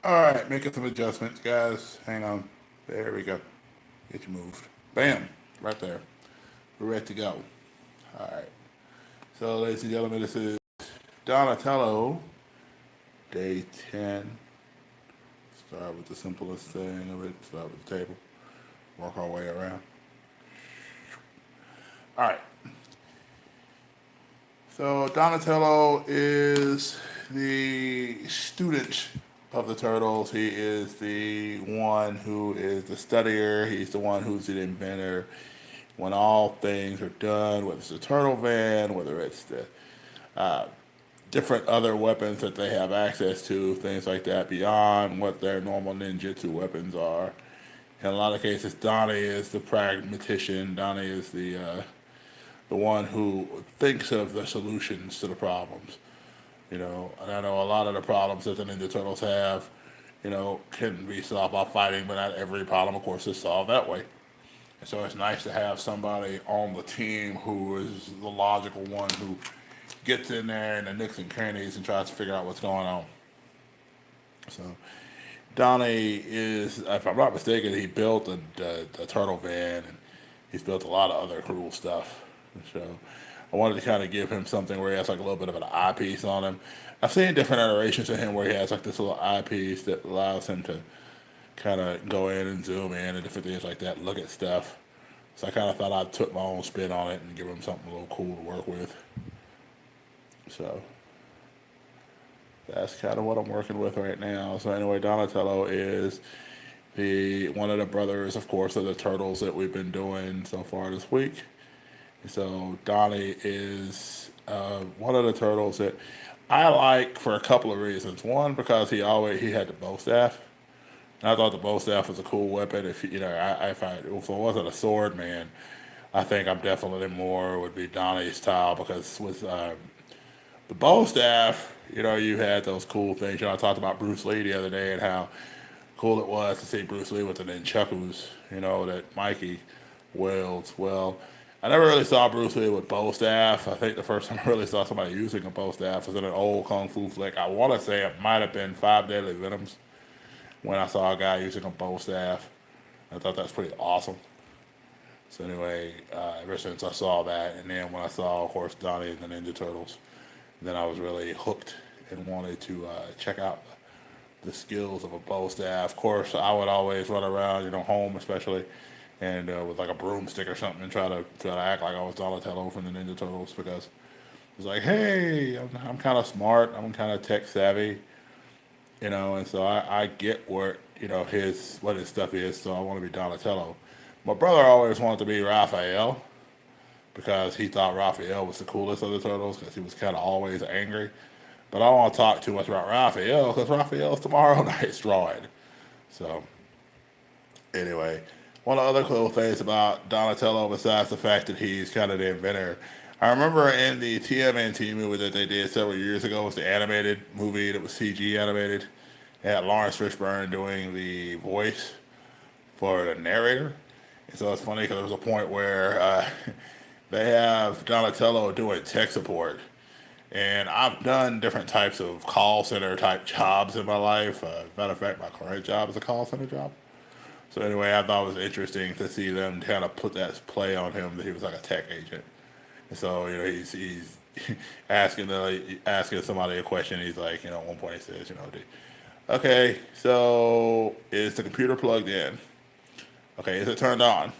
All right, making some adjustments, guys. Hang on. There we go. Get you moved. Bam. Right there. We're ready to go. All right. So, ladies and gentlemen, this is Donatello, day 10. Start with the simplest thing of it. Start with the table. Work our way around. All right. So, Donatello is the student of the turtles. He is the one who is the studier. He's the one who's the inventor. When all things are done, whether it's the turtle van, whether it's the different other weapons that they have access to, things like that, beyond what their normal ninjutsu weapons are. In a lot of cases, Donnnie is the pragmatician. Donnnie is the one who thinks of the solutions to the problems. And I know a lot of the problems that the Ninja Turtles have, can be solved by fighting, but not every problem, of course, is solved that way. And so it's nice to have somebody on the team who is the logical one who gets in there in the nooks and crannies and tries to figure out what's going on. So Donnie is, if I'm not mistaken, he built the turtle van, and he's built a lot of other cool stuff. So I wanted to kind of give him something where he has like a little bit of an eyepiece on him. I've seen different iterations of him where he has like this little eyepiece that allows him to kind of go in and zoom in and different things like that, look at stuff. So I kind of thought I'd put my own spin on it and give him something a little cool to work with. So that's kind of what I'm working with right now. So anyway, Donatello is the one of the brothers, of course, of the turtles that we've been doing so far this week. So Donnie is one of the turtles that I like for a couple of reasons. One, because he had the bow staff. And I thought the bow staff was a cool weapon. If I wasn't a sword man, I think I'm definitely more would be Donnie's style because with the bow staff, you had those cool things. I talked about Bruce Lee the other day and how cool it was to see Bruce Lee with the nunchakus, that Mikey wields. Well, I never really saw Bruce Lee with bow staff. I think the first time I really saw somebody using a bow staff was in an old kung fu flick. I want to say it might have been Five Deadly Venoms when I saw a guy using a bow staff. I thought that's pretty awesome. So anyway, ever since I saw that, and then when I saw, of course, Donnie and the Ninja Turtles, then I was really hooked and wanted to check out the skills of a bow staff. Of course, I would always run around, home especially, and with like a broomstick or something, and try to act like I was Donatello from the Ninja Turtles because it's like, hey, I'm kind of smart, I'm kind of tech savvy, and so I get where his what his stuff is. So I want to be Donatello. My brother always wanted to be Raphael because he thought Raphael was the coolest of the turtles because he was kind of always angry. But I don't want to talk too much about Raphael because Raphael's tomorrow night's drawing. So anyway, one of the other cool things about Donatello, besides the fact that he's kind of the inventor, I remember in the TMNT movie that they did several years ago, was the animated movie that was CG animated. It had Lawrence Fishburne doing the voice for the narrator. And so it's funny because there was a point where they have Donatello doing tech support. And I've done different types of call center type jobs in my life. Matter of fact, my current job is a call center job. So anyway, I thought it was interesting to see them kind of put that play on him that he was like a tech agent. And so he's asking somebody a question. He's like, at one point he says, okay, so is the computer plugged in? Okay, is it turned on?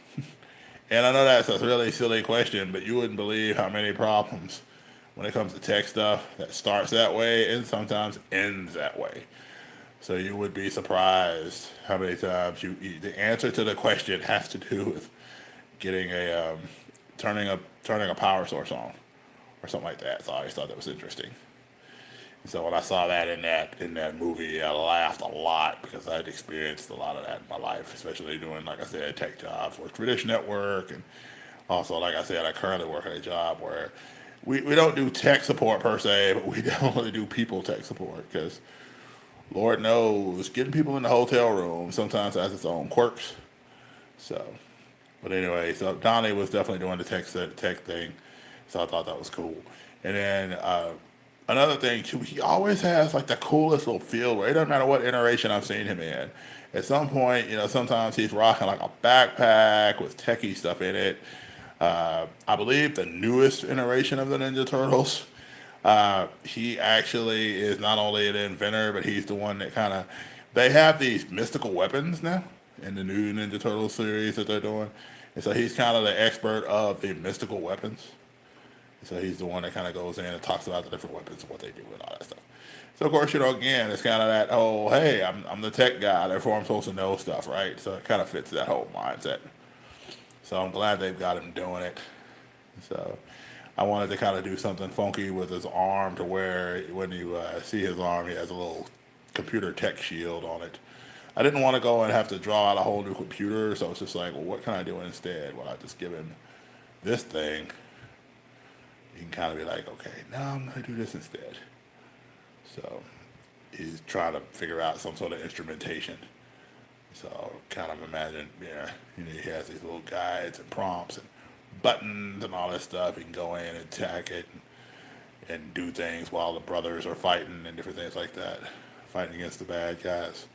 And I know that's a really silly question, but you wouldn't believe how many problems when it comes to tech stuff that starts that way and sometimes ends that way. So you would be surprised how many times the answer to the question has to do with getting turning a power source on or something like that. So I always thought that was interesting. So when I saw that in that movie, I laughed a lot because I had experienced a lot of that in my life, especially doing, like I said, tech jobs for Tradition Network, and also, like I said, I currently work at a job where we don't do tech support per se, but we definitely do people tech support because Lord knows getting people in the hotel room sometimes has its own quirks. So, but anyway, so Donnie was definitely doing the tech thing, so I thought that was cool. And then Another thing too, he always has like the coolest little feel where it doesn't matter what iteration I've seen him in. At some point, sometimes he's rocking like a backpack with techie stuff in it. I believe the newest iteration of the Ninja Turtles, he actually is not only an inventor, but he's the one that kind of, they have these mystical weapons now in the new Ninja Turtle series that they're doing. And so he's kind of the expert of the mystical weapons. So he's the one that kind of goes in and talks about the different weapons and what they do and all that stuff. So of course, again, it's kind of that whole, hey, I'm the tech guy, therefore I'm supposed to know stuff, right? So it kind of fits that whole mindset. So I'm glad they've got him doing it. So I wanted to kind of do something funky with his arm to where when you see his arm, he has a little computer tech shield on it. I didn't want to go and have to draw out a whole new computer, so it's just like, well, what can I do instead? Well, I just give him this thing. You can kind of be like, okay, now I'm going to do this instead. So he's trying to figure out some sort of instrumentation. So kind of imagine, he has these little guides and prompts and buttons and all that stuff. He can go in and attack it and do things while the brothers are fighting and different things like that, fighting against the bad guys.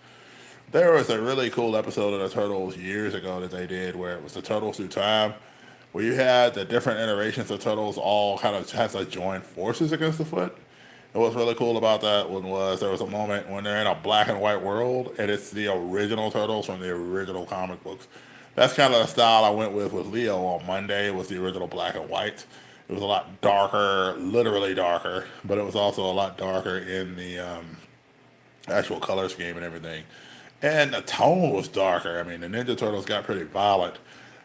There was a really cool episode of the Turtles years ago that they did where it was the Turtles Through Time, where you had the different iterations of Turtles all kind of had to join forces against the Foot. And what's really cool about that one was there was a moment when they're in a black and white world, and it's the original Turtles from the original comic books. That's kind of the style I went with Leo on Monday. It was the original black and white. It was a lot darker, literally darker, but it was also a lot darker in the actual color scheme and everything. And the tone was darker. I mean, the Ninja Turtles got pretty violent.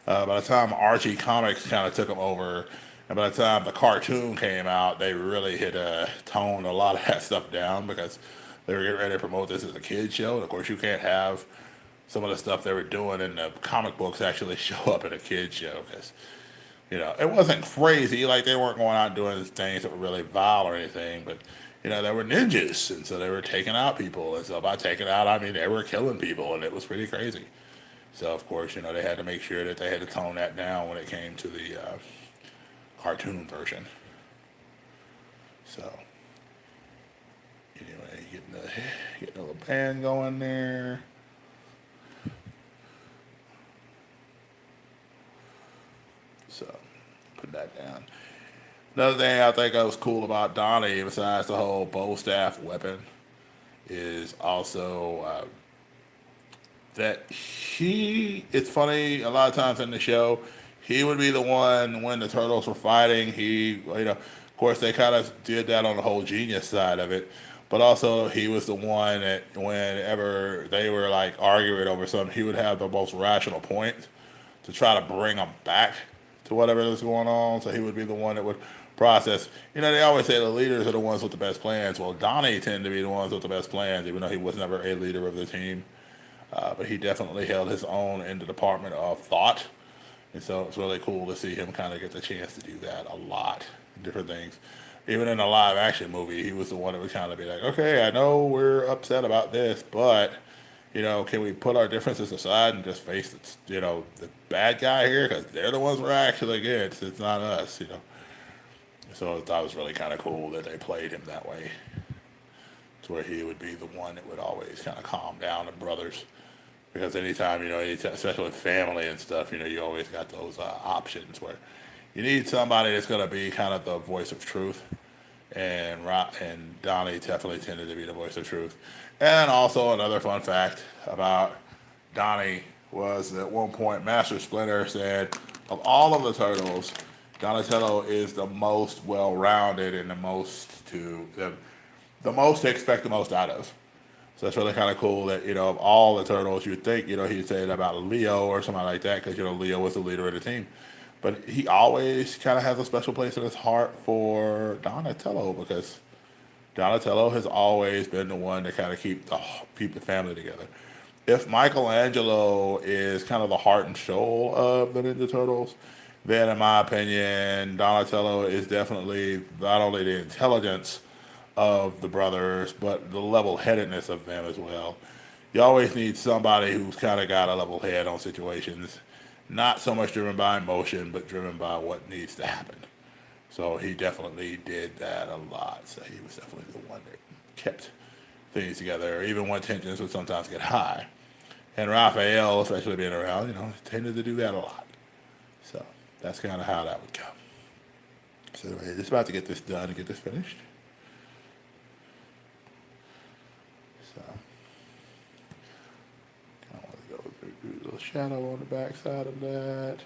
By the time Archie Comics kind of took them over, and by the time the cartoon came out, they really toned a lot of that stuff down because they were getting ready to promote this as a kid's show. And of course, you can't have some of the stuff they were doing in the comic books actually show up in a kid's show because, it wasn't crazy. Like, they weren't going out doing things that were really vile or anything, but, they were ninjas, and so they were taking out people. And so by taking out, I mean, they were killing people, and it was pretty crazy. So, of course, they had to make sure that they had to tone that down when it came to the cartoon version. So, anyway, getting a little band going there. So, put that down. Another thing I think was cool about Donnnie, besides the whole bow staff weapon, is also that it's funny, a lot of times in the show, he would be the one when the Turtles were fighting. Of course, they kind of did that on the whole genius side of it. But also, he was the one that whenever they were like arguing over something, he would have the most rational point to try to bring them back to whatever was going on. So he would be the one that would process. They always say the leaders are the ones with the best plans. Well, Donnnie tended to be the ones with the best plans, even though he was never a leader of the team. But he definitely held his own in the department of thought. And so it's really cool to see him kind of get the chance to do that a lot. Different things. Even in a live action movie, he was the one that would kind of be like, okay, I know we're upset about this, but, can we put our differences aside and just face, the bad guy here? Because they're the ones we're actually against. It's not us, So I thought it was really kind of cool that they played him that way. To where he would be the one that would always kind of calm down the brothers. Because anytime, especially with family and stuff, you always got those options where you need somebody that's going to be kind of the voice of truth. And Donnnie definitely tended to be the voice of truth. And also another fun fact about Donnnie was that at one point Master Splinter said, of all of the Turtles, Donatello is the most well-rounded and the most to expect the most out of. So that's really kind of cool that, of all the Turtles, you'd think, he'd say it about Leo or something like that because, Leo was the leader of the team. But he always kind of has a special place in his heart for Donatello because Donatello has always been the one to kind of keep the family together. If Michelangelo is kind of the heart and soul of the Ninja Turtles, then in my opinion, Donatello is definitely not only the intelligence of the brothers, but the level-headedness of them as well. You always need somebody who's kind of got a level head on situations, not so much driven by emotion, but driven by what needs to happen. So he definitely did that a lot. So he was definitely the one that kept things together, even when tensions would sometimes get high. And Raphael, especially being around, tended to do that a lot. So that's kind of how that would go. So anyway, just about to get this done and get this finished. So I want to go through a little shadow on the back side of that.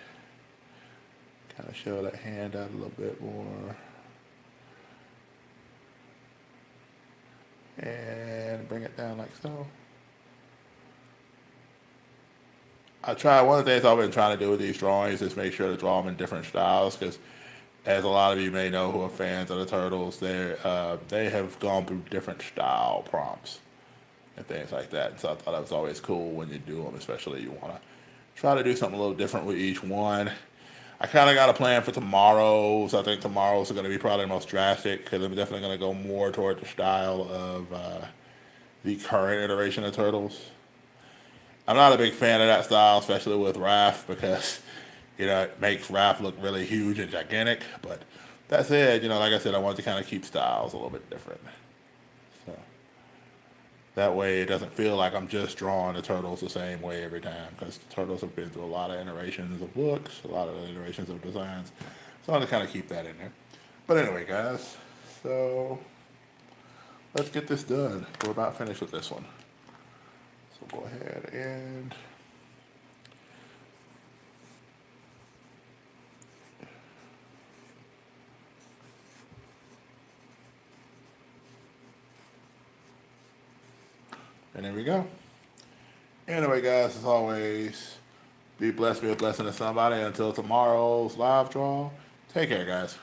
Kind of show that hand out a little bit more. And bring it down like so. One of the things I've been trying to do with these drawings is make sure to draw them in different styles, because as a lot of you may know who are fans of the Turtles, they have gone through different style prompts and things like that. And so I thought it was always cool when you do them, especially you want to try to do something a little different with each one. I kind of got a plan for tomorrow's. I think tomorrow's are going to be probably the most drastic, because I'm definitely going to go more toward the style of the current iteration of Turtles. I'm not a big fan of that style, especially with Raph, because it makes Raph look really huge and gigantic. But that said, like I said, I wanted to kind of keep styles a little bit different. So that way it doesn't feel like I'm just drawing the Turtles the same way every time, because the Turtles have been through a lot of iterations of looks, a lot of iterations of designs. So I want to kind of keep that in there. But anyway, guys, so let's get this done. We're about finished with this one. So go ahead and there we go. Anyway, guys, as always, be blessed, be a blessing to somebody. Until tomorrow's live draw, take care, guys.